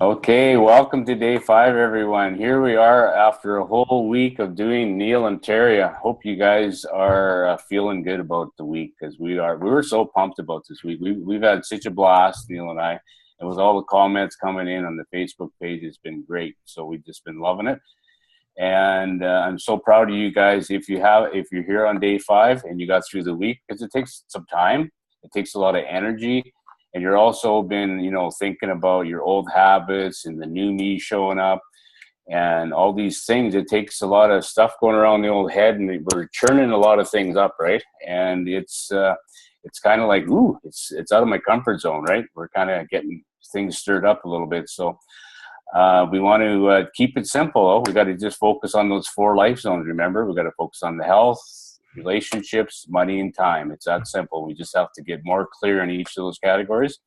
Okay, welcome to day 5, everyone. Here we are after a whole week of doing Neil and Terry. I hope you guys are feeling good about the week because we are. We were so pumped about this week. We've had such a blast, Neil and I, and with all the comments coming in on the Facebook page, it's been great. So we've just been loving it, and I'm so proud of you guys. If you're here on day 5 and you got through the week, because it takes some time, it takes a lot of energy. And you're also been, thinking about your old habits and the new me showing up and all these things. It takes a lot of stuff going around the old head, and we're churning a lot of things up, right? And it's kind of like, ooh, it's out of my comfort zone, right? We're kind of getting things stirred up a little bit. So we want to keep it simple. We got to just focus on those 4 life zones. Remember, we got to focus on the health, relationships, money, and time. It's that simple. We just have to get more clear in each of those categories,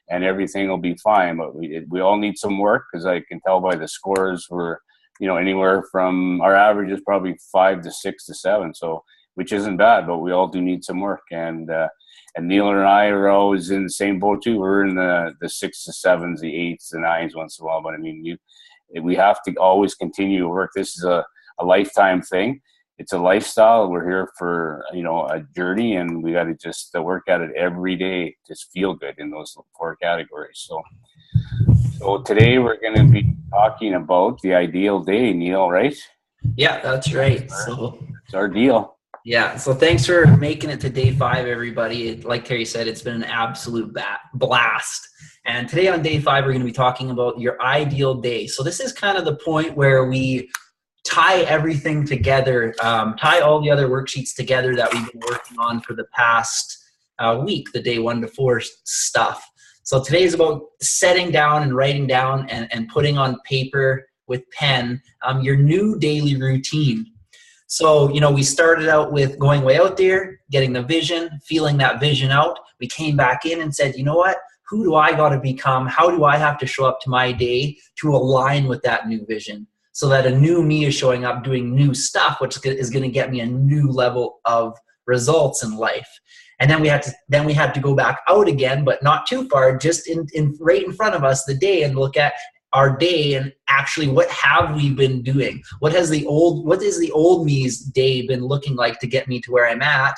and everything will be fine. But we all need some work, because I can tell by the scores we're anywhere from, our average is probably 5 to 6 to 7. So, which isn't bad, but we all do need some work. And Neil and I are always in the same boat too. We're in the 6 to 7s, the 8s, the 9s once in a while. But I mean, we have to always continue to work. This is a lifetime thing. It's a lifestyle. We're here for, a journey, and we got to just work at it every day. Just feel good in those 4 categories. So today we're going to be talking about the ideal day, Neil, right? Yeah, that's right. So it's our deal. Yeah. So thanks for making it to day 5, everybody. Like Terry said, it's been an absolute blast. And today on day 5, we're going to be talking about your ideal day. So this is kind of the point where we tie everything together, tie all the other worksheets together that we've been working on for the past week, the day 1 to 4 stuff. So today is about setting down and writing down and putting on paper with pen your new daily routine. So, we started out with going way out there, getting the vision, feeling that vision out. We came back in and said, you know what? Who do I got to become? How do I have to show up to my day to align with that new vision? So that a new me is showing up doing new stuff, which is going to get me a new level of results in life. And then we had to go back out again, but not too far, just in right in front of us, the day, and look at our day and actually what have we been doing? What is the old me's day been looking like to get me to where I'm at?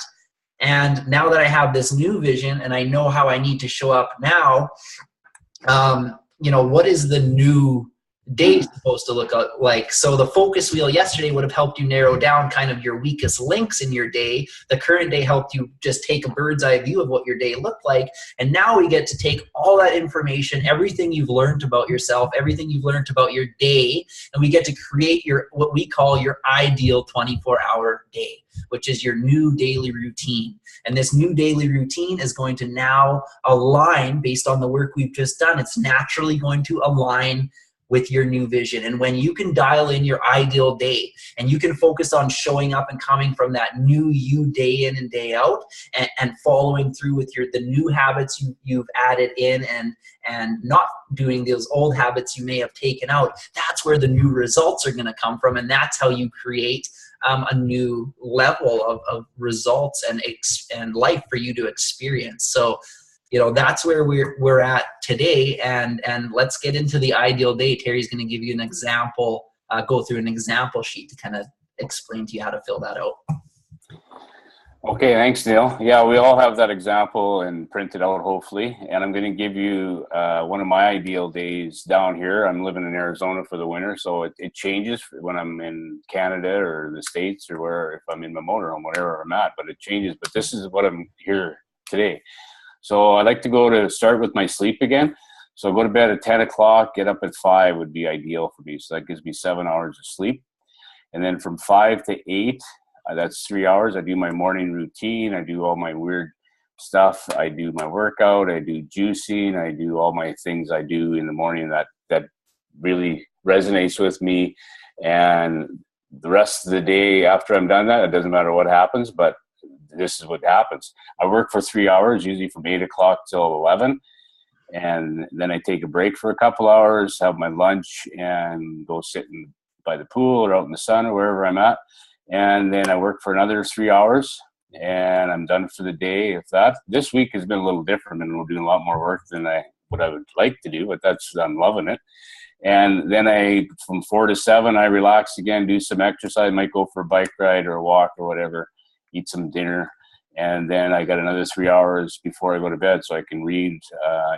And now that I have this new vision and I know how I need to show up now, what is the new day supposed to look like? So the focus wheel yesterday would have helped you narrow down kind of your weakest links in your day. The current day helped you just take a bird's eye view of what your day looked like. And now we get to take all that information, everything you've learned about yourself, everything you've learned about your day, and we get to create what we call your ideal 24-hour day, which is your new daily routine. And this new daily routine is going to now align based on the work we've just done. It's naturally going to align with your new vision. And when you can dial in your ideal day and you can focus on showing up and coming from that new you day in and day out, and following through with the new habits you've added in, and not doing those old habits you may have taken out, that's where the new results are going to come from. And that's how you create a new level of results and life for you to experience. So that's where we're at today, and let's get into the ideal day. Terry's going to give you an example, go through an example sheet to kind of explain to you how to fill that out. Okay, thanks, Neil. Yeah, we all have that example and printed out, hopefully. And I'm going to give you one of my ideal days down here. I'm living in Arizona for the winter, so it changes when I'm in Canada or the States, or if I'm in my motorhome, wherever I'm at. But it changes. But this is what I'm here today. So I like to start with my sleep again. So go to bed at 10 o'clock, get up at 5 would be ideal for me. So that gives me 7 hours of sleep. And then from 5 to 8, that's 3 hours. I do my morning routine. I do all my weird stuff. I do my workout. I do juicing. I do all my things I do in the morning that really resonates with me. And the rest of the day after I'm done that, it doesn't matter what happens, but this is what happens. I work for 3 hours, usually from 8 o'clock till 11. And then I take a break for a couple hours, have my lunch, and go sit by the pool or out in the sun or wherever I'm at. And then I work for another 3 hours, and I'm done for the day. This week has been a little different, and we're doing a lot more work than I what I would like to do, but I'm loving it. And then from 4 to 7, I relax again, do some exercise, might go for a bike ride or a walk or whatever, eat some dinner. And then I got another 3 hours before I go to bed, so I can read,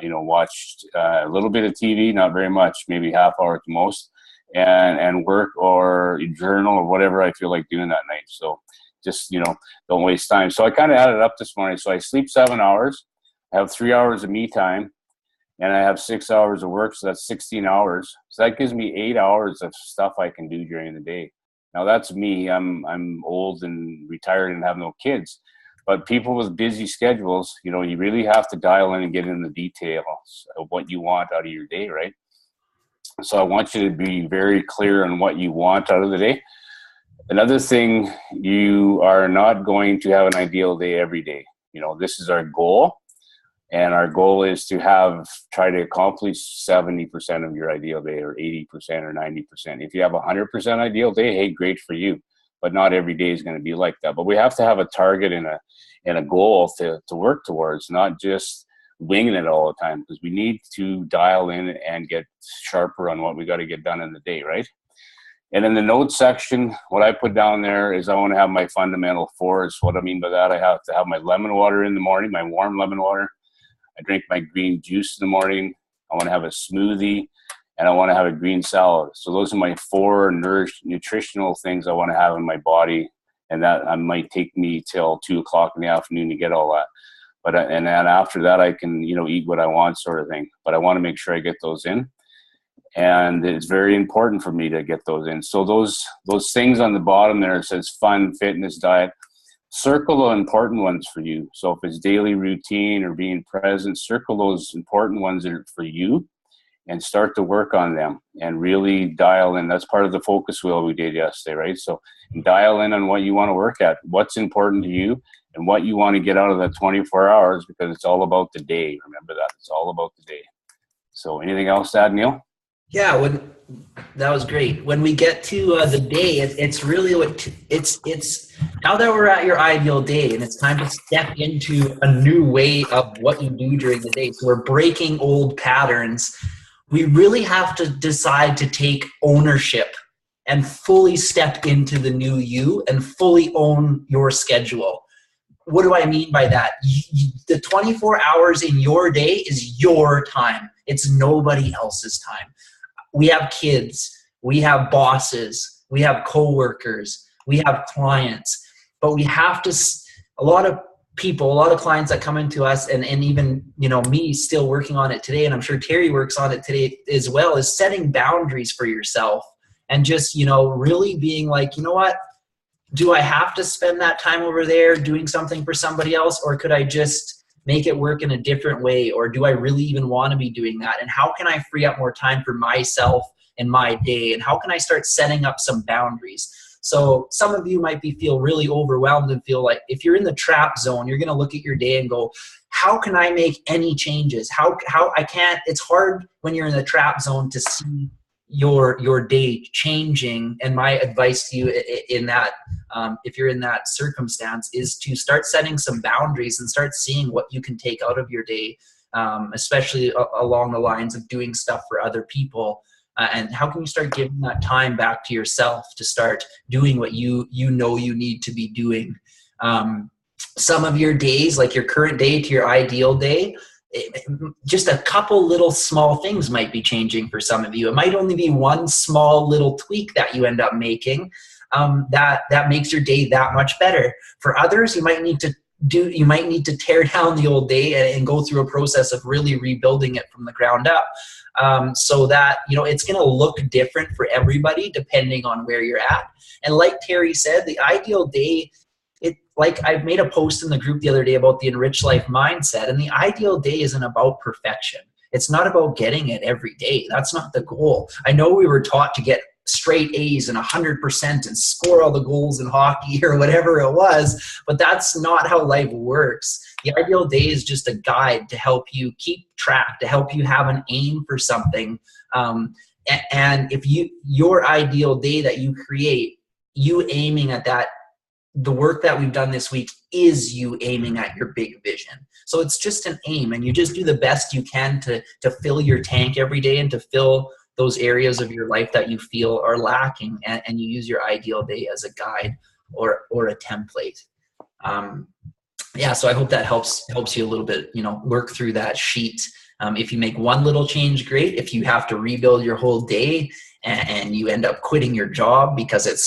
watch a little bit of TV, not very much, maybe half hour at the most, and work or journal or whatever I feel like doing that night. So just, don't waste time. So I kind of added up this morning. So I sleep 7 hours, I have 3 hours of me time, and I have 6 hours of work, so that's 16 hours. So that gives me 8 hours of stuff I can do during the day. Now that's me. I'm old and retired and have no kids. But people with busy schedules, you really have to dial in and get in the details of what you want out of your day, right? So I want you to be very clear on what you want out of the day. Another thing, you are not going to have an ideal day every day. This is our goal. And our goal is to try to accomplish 70% of your ideal day, or 80% or 90%. If you have 100% ideal day, hey, great for you. But not every day is going to be like that. But we have to have a target and a goal to work towards, not just winging it all the time, because we need to dial in and get sharper on what we got to get done in the day, right? And in the notes section, what I put down there is I want to have my fundamental 4s. What I mean by that, I have to have my lemon water in the morning, my warm lemon water. I drink my green juice in the morning. I want to have a smoothie, and I want to have a green salad. So those are my 4 nutritional things I want to have in my body, and that might take me till 2 o'clock in the afternoon to get all that. But and then after that, I can eat what I want, sort of thing. But I want to make sure I get those in, and it's very important for me to get those in. So those things on the bottom there, it says fun, fitness, diet. Circle the important ones for you. So if it's daily routine or being present, circle those important ones that are for you and start to work on them and really dial in. That's part of the focus wheel we did yesterday, right? So dial in on what you want to work at, what's important to you, and what you want to get out of that 24 hours, because it's all about the day. Remember that. It's all about the day. So anything else to add, Neil? Yeah, that was great. When we get to the day, it's really it's now that we're at your ideal day, and it's time to step into a new way of what you do during the day. So we're breaking old patterns. We really have to decide to take ownership and fully step into the new you and fully own your schedule. What do I mean by that? The 24 hours in your day is your time. It's nobody else's time. We have kids, we have bosses, we have coworkers, we have clients, but we have to, a lot of people, a lot of clients that come into us, and even, me still working on it today, and I'm sure Terry works on it today as well, is setting boundaries for yourself and just, really being like, you know what, do I have to spend that time over there doing something for somebody else, or could I just make it work in a different way? Or do I really even want to be doing that? And how can I free up more time for myself in my day? And how can I start setting up some boundaries? So some of you might feel really overwhelmed and feel like if you're in the trap zone, you're going to look at your day and go, how can I make any changes? How I can't, it's hard when you're in the trap zone to see your day changing. And my advice to you in that, if you're in that circumstance, is to start setting some boundaries and start seeing what you can take out of your day, especially along the lines of doing stuff for other people. And how can you start giving that time back to yourself to start doing what you need to be doing? Some of your days, like your current day to your ideal day, just a couple little small things might be changing for some of you. It might only be one small little tweak that you end up making that makes your day that much better. For others, you might need to tear down the old day and go through a process of really rebuilding it from the ground up, so that it's going to look different for everybody depending on where you're at. And like Terry said, the ideal day, like I made a post in the group the other day about the Enriched life mindset, and the ideal day isn't about perfection. It's not about getting it every day. That's not the goal. I know we were taught to get straight A's and 100% and score all the goals in hockey or whatever it was, but that's not how life works. The ideal day is just a guide to help you keep track, to help you have an aim for something. And if your ideal day that you create, you aiming at that, the work that we've done this week is you aiming at your big vision. So it's just an aim, and you just do the best you can to fill your tank every day and to fill those areas of your life that you feel are lacking, and you use your ideal day as a guide or a template. Yeah, so I hope that helps you a little bit, work through that sheet. If you make one little change, great. If you have to rebuild your whole day and you end up quitting your job because it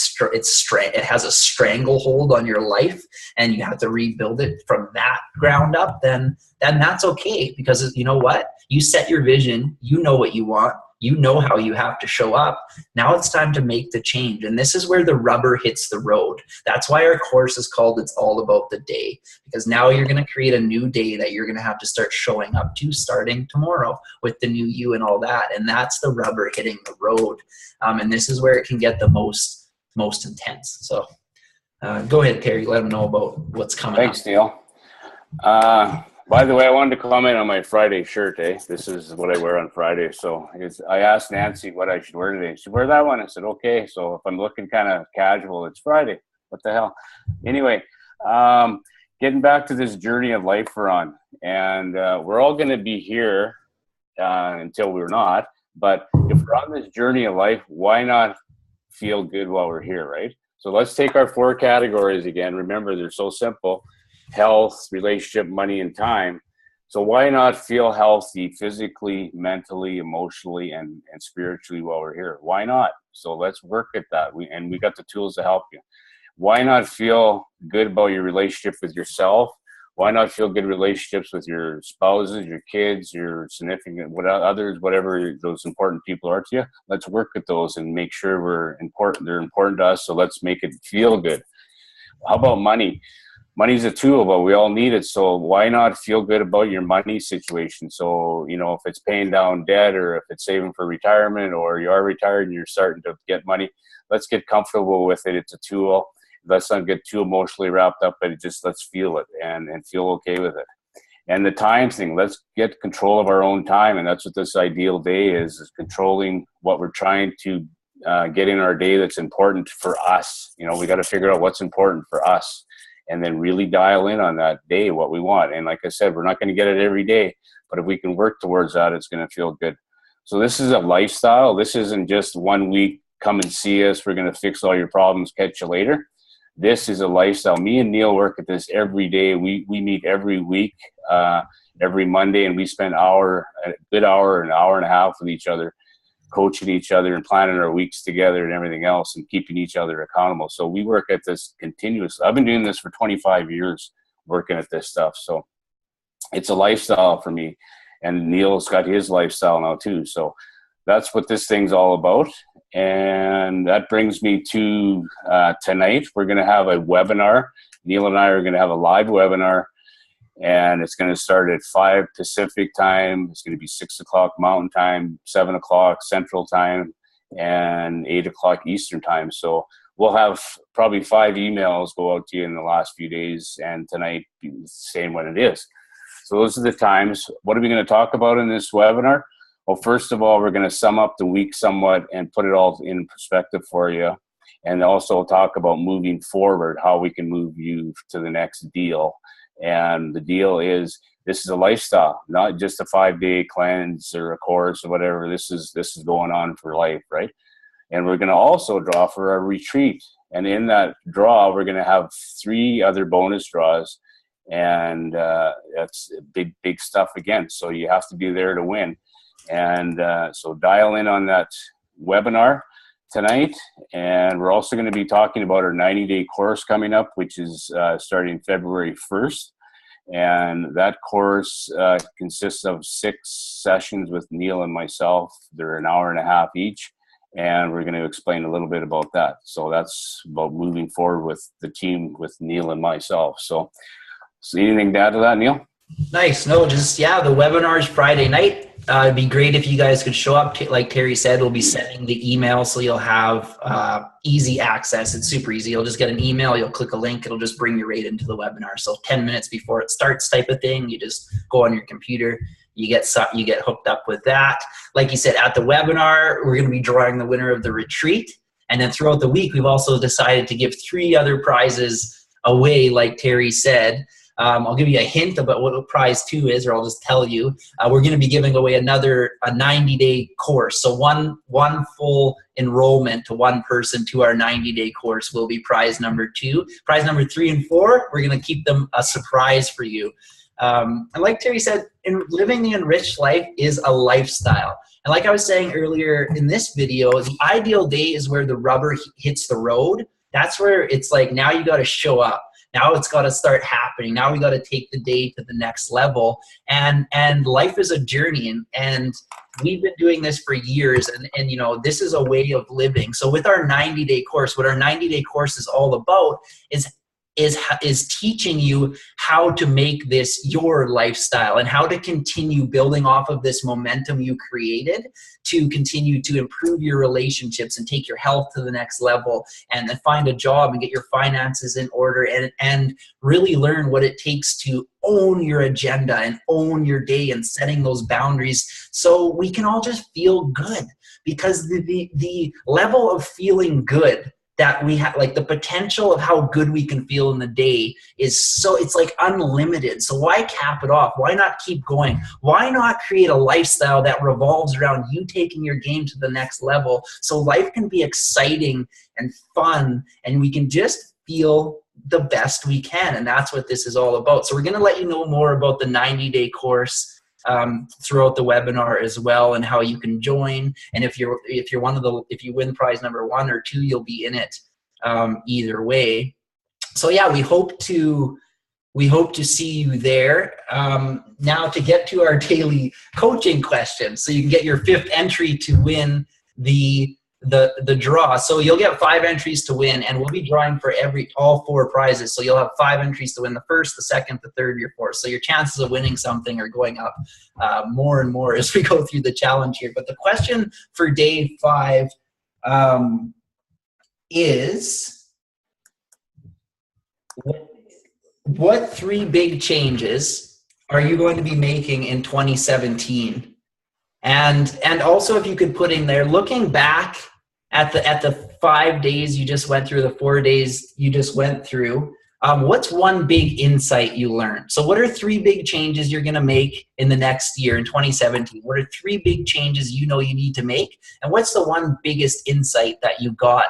has a stranglehold on your life and you have to rebuild it from that ground up, then that's okay, because you know what? You set your vision, you know what you want, you know how you have to show up. Now it's time to make the change. And this is where the rubber hits the road. That's why our course is called It's All About the Day, because now you're going to create a new day that you're going to have to start showing up to starting tomorrow with the new you and all that. And that's the rubber hitting the road. And this is where it can get the most intense. So go ahead, Terry, let them know about what's coming up. Thanks, Neil. By the way, I wanted to comment on my Friday shirt. This is what I wear on Friday. So I asked Nancy what I should wear today. She said, wear that one. I said, okay. So if I'm looking kind of casual, it's Friday. What the hell? Anyway, getting back to this journey of life we're on. And we're all going to be here until we're not. But if we're on this journey of life, why not feel good while we're here, right? So let's take our 4 categories again. Remember, they're so simple. Health, relationship, money, and time. So why not feel healthy physically, mentally, emotionally, and spiritually while we're here? Why not? So let's work at that. We got the tools to help you. Why not feel good about your relationship with yourself? Why not feel good relationships with your spouses, your kids, your significant others, whatever those important people are to you? Let's work at those and make sure they're important to us. So let's make it feel good. How about money? Money's a tool, but we all need it. So why not feel good about your money situation? So, if it's paying down debt, or if it's saving for retirement, or you are retired and you're starting to get money, let's get comfortable with it. It's a tool. Let's not get too emotionally wrapped up, but let's feel it and feel okay with it. And the time thing, let's get control of our own time. And that's what this ideal day is controlling what we're trying to get in our day that's important for us. We got to figure out what's important for us, and then really dial in on that day what we want. And like I said, we're not going to get it every day, but if we can work towards that, it's going to feel good. So this is a lifestyle. This isn't just 1 week, come and see us, we're going to fix all your problems, catch you later. This is a lifestyle. Me and Neil work at this every day. We meet every week, every Monday, and we spend a good hour, an hour and a half with each other, coaching each other and planning our weeks together and everything else, and keeping each other accountable. So we work at this continuously. I've been doing this for 25 years, working at this stuff. So it's a lifestyle for me, and Neil's got his lifestyle now too. So that's what this thing's all about. And that brings me to tonight. We're going to have a webinar. Neil and I are going to have a live webinar, and it's going to start at 5 Pacific time. It's going to be 6 o'clock Mountain time, 7 o'clock Central time, and 8 o'clock Eastern time. So we'll have probably 5 emails go out to you in the last few days, and tonight saying when it is. So those are the times. What are we going to talk about in this webinar? Well, first of all, we're going to sum up the week somewhat and put it all in perspective for you, and also talk about moving forward, how we can move you to the next deal. And the deal is, this is a lifestyle, not just a 5-day cleanse or a course or whatever. This is going on for life, right? And we're going to also draw for our retreat. And in that draw, we're going to have 3 other bonus draws. And that's big stuff again. So you have to be there to win. And so dial in on that webinar tonight. And we're also going to be talking about our 90-day course coming up, which is starting February 1st. And that course consists of 6 sessions with Neil and myself. They're an hour and a half each. And we're going to explain a little bit about that. So that's about moving forward with the team, with Neil and myself. So anything to add to that, Neil? Nice. No, the webinar is Friday night. It'd be great if you guys could show up. Like Terry said, we'll be sending the email, so you'll have easy access. It's super easy. You'll just get an email. You'll click a link. It'll just bring you right into the webinar. So 10 minutes before it starts type of thing, you just go on your computer. You get hooked up with that. Like you said, at the webinar, we're going to be drawing the winner of the retreat. And then throughout the week, we've also decided to give 3 other prizes away, like Terry said. I'll give you a hint about what prize 2 is, or I'll just tell you. We're going to be giving away a 90-day course. So one full enrollment to one person to our 90-day course will be prize number 2. Prize number 3 and 4, we're going to keep them a surprise for you. And like Terry said, living the enriched life is a lifestyle. And like I was saying earlier in this video, the ideal day is where the rubber hits the road. That's where it's like, now you got to show up. Now it's got to start happening. Now we got to take the day to the next level. And life is a journey. And we've been doing this for years. And you know, this is a way of living. So with our 90-day course, what our 90-day course is all about is teaching you how to make this your lifestyle and how to continue building off of this momentum you created to continue to improve your relationships and take your health to the next level, and then find a job and get your finances in order, and really learn what it takes to own your agenda and own your day and setting those boundaries so we can all just feel good. Because the level of feeling good that we have, like the potential of how good we can feel in the day is so, it's like unlimited. So why cap it off? Why not keep going? Why not create a lifestyle that revolves around you taking your game to the next level so life can be exciting and fun and we can just feel the best we can? And that's what this is all about. So we're going to let you know more about the 90-day course throughout the webinar as well, and how you can join. And if you win prize number 1 or 2, you'll be in it either way. So yeah, we hope to see you there. Now to get to our daily coaching questions, so you can get your 5th entry to win the draw. So you'll get 5 entries to win, and we'll be drawing for all 4 prizes. So you'll have 5 entries to win: the 1st, the 2nd, the 3rd, your 4th. So your chances of winning something are going up more and more as we go through the challenge here. But the question for day 5 is, what 3 big changes are you going to be making in 2017? And also, if you could put in there, looking back at the 5 days you just went through, the 4 days you just went through, what's one big insight you learned? So what are 3 big changes you're going to make in the next year, in 2017? What are 3 big changes you know you need to make? And what's the one biggest insight that you got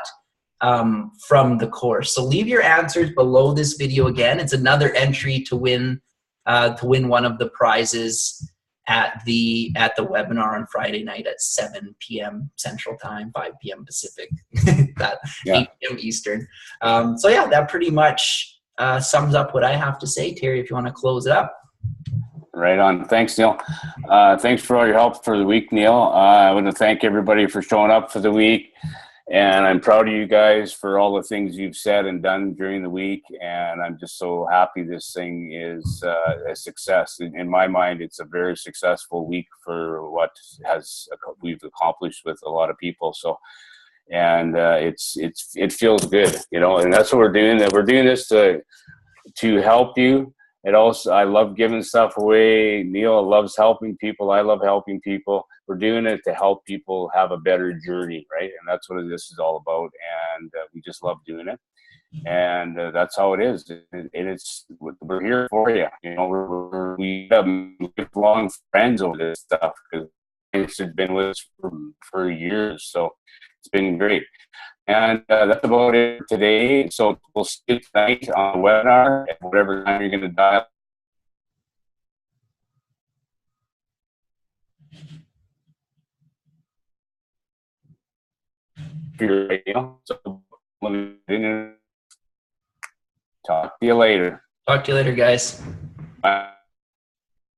from the course? So leave your answers below this video. Again, it's another entry to win one of the prizes at the webinar on Friday night at 7 p.m. Central Time, 5 p.m. Pacific, 8 p.m. Eastern. So yeah, that pretty much sums up what I have to say. Terry, if you want to close it up. Right on. Thanks, Neil. Thanks for all your help for the week, Neil. I want to thank everybody for showing up for the week. And I'm proud of you guys for all the things you've said and done during the week. And I'm just so happy this thing is a success. In my mind, it's a very successful week for what we've accomplished with a lot of people. So, and it feels good, you know, and that's what we're doing. That we're doing this to help you. It also, I love giving stuff away. Neil loves helping people. I love helping people. We're doing it to help people have a better journey, right? And that's what this is all about. And we just love doing it. And that's how it is. And we're here for you. You know, we have lifelong friends over this stuff because it's been with us for years. So it's been great. And that's about it today. So we'll see you tonight on the webinar at whatever time you're going to dial. So let me talk to you later. Talk to you later, guys. Bye.